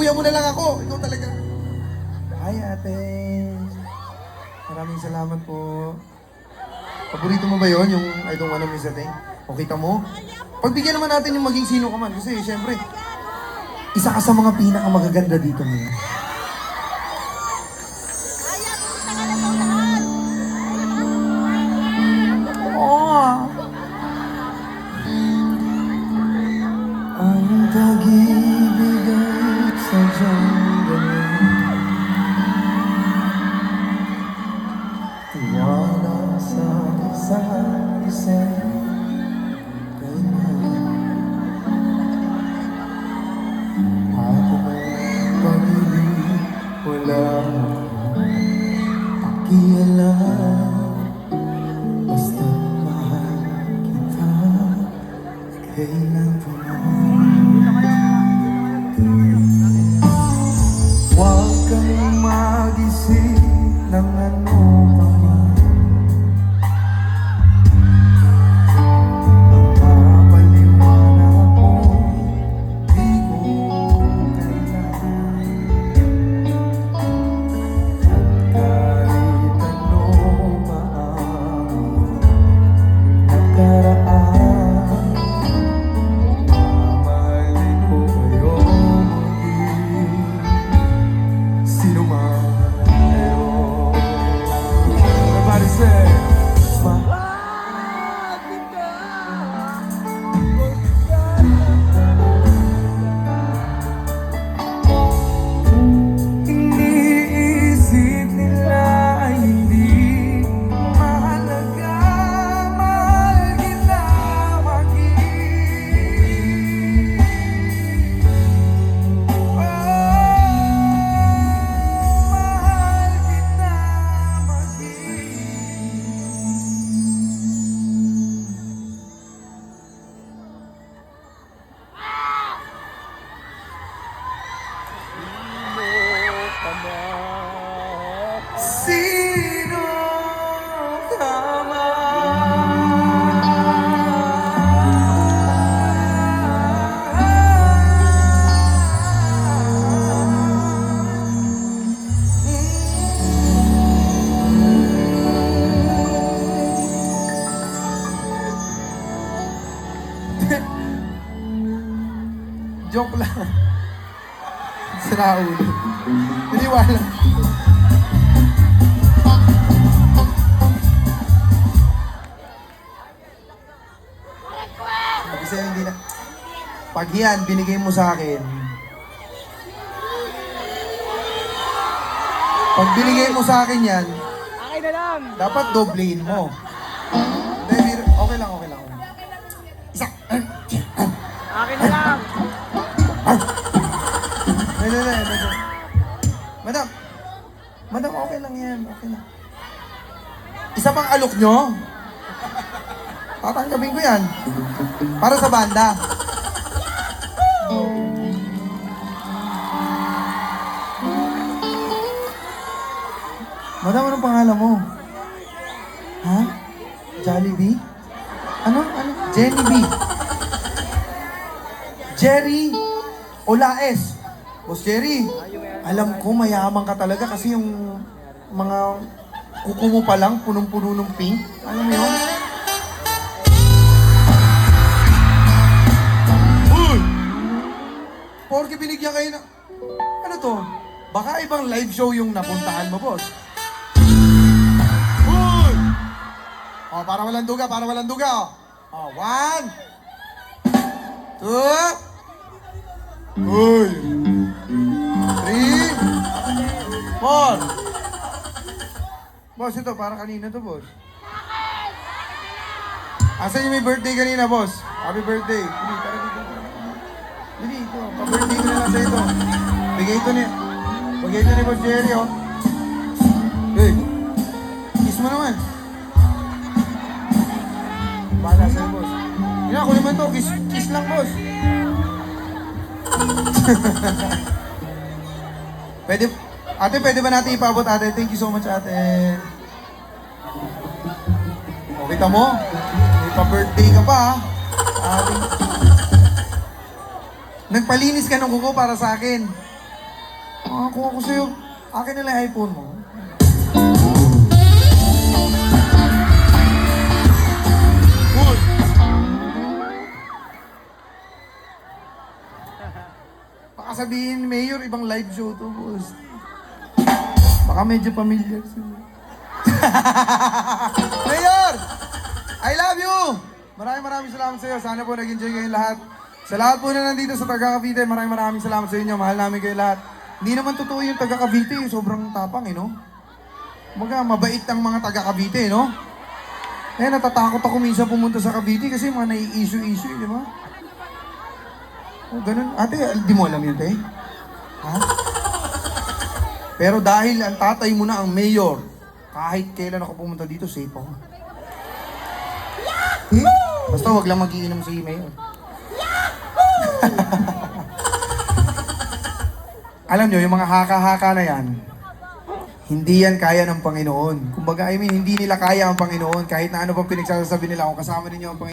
kuya mo na lang ako. Ikaw talaga. Hi, ate. Maraming salamat po. Paborito mo ba yon yung I don't wanna miss a thing? O kita mo? Pagbigyan naman natin yung maging sino ka man. Kasi syempre, isa ka sa mga pinakamagaganda dito ngayon. Ang pag-ibig ay sadyang ganun. Tiwala sa isa't isa. Ako ang pag-ibig, walang pakialam. Basta mahal kita, kailan pa man. Huwag kang mag-isip ng ano pa man. Ang mapaliwanag mo, di mo kailangan. At kahit ano maaaring nakaraan, mamahalin ko kayo muli. Sino man kayo. Everybody say, mahal kita. Iniisip nila ay hindi mahalaga. Mahal kita maging. Mahal kita maging. Sino ka Joke lang. Sira ulo. Niniwala. Sabi sa'yo, hindi na. Pag yan, binigay mo sa akin. Pag binigay mo sa akin yan, Akin na lang! dapat doblein mo. Hindi, okay lang, okay lang. Isa. Akin na lang! Hindi. Madam. Madam, okay lang yan. Okay lang. Isa pang alok nyo. Tatanggapin ko yan. Para sa banda. Madam, anong pangalan mo? Ha? Jollibee? Ano? Jenny B. Jerry Olaes. Boss Jerry, alam ko mayaman ka talaga kasi yung mga kuko mo pa lang, punong-puno ng pink. Alam mo yun? Uy! Porke binigyan kayo na... Ano to? Baka ibang live show yung napuntahan mo, boss. Uy! Oh, para walang duga, oh. Oh, 1, 2, Uy! 3, 4. Boss, ito, para kanina to, boss. Asan yung may birthday kanina, boss? Happy birthday. Hindi, tara dito. Hindi, ito. Pa-birthday ko na lang sa ito. Bigay ito ni Boss Jerry, oh. Hey, kiss mo naman. Bahala sa'yo, boss. Hindi na, kunin mo ito. Kiss lang, boss. Pwede ba natin ipaabot, ate? Thank you so much, ate. O, kita mo? May pa-birthday ka pa, ha? Ate. Nagpalinis ka ng kuko para sa akin. Makakuha ko sa'yo. Akin na lang yung iPhone mo. Boss! Baka sabihin, Mayor, ibang live show to, boss. Baka medyo familiar sa'yo. Mayor! I love you! Maraming salamat sa iyo. Sana po nag-enjoy kayong lahat. Sa lahat po na nandito sa taga Cavite, maraming salamat sa inyo. Mahal namin kayo lahat. Hindi naman totoo yung taga Cavite. Sobrang tapang, no? Mabait ang mga taga Cavite, no? Natatakot ako minsan pumunta sa Cavite kasi mga nai-issue, di ba? Oh, ganun. Ate, di mo alam yun, te? Ha? Pero dahil ang tatay mo na ang mayor, kahit kailan ako pumunta dito, safe ako. Basta wag lang mag-iinom si mayor. Alam nyo, yung mga haka-haka na yan, hindi yan kaya ng Panginoon. Kumbaga, hindi nila kaya ang Panginoon. Kahit na ano pang pinagsasabi nila, kung kasama ninyo ang Panginoon.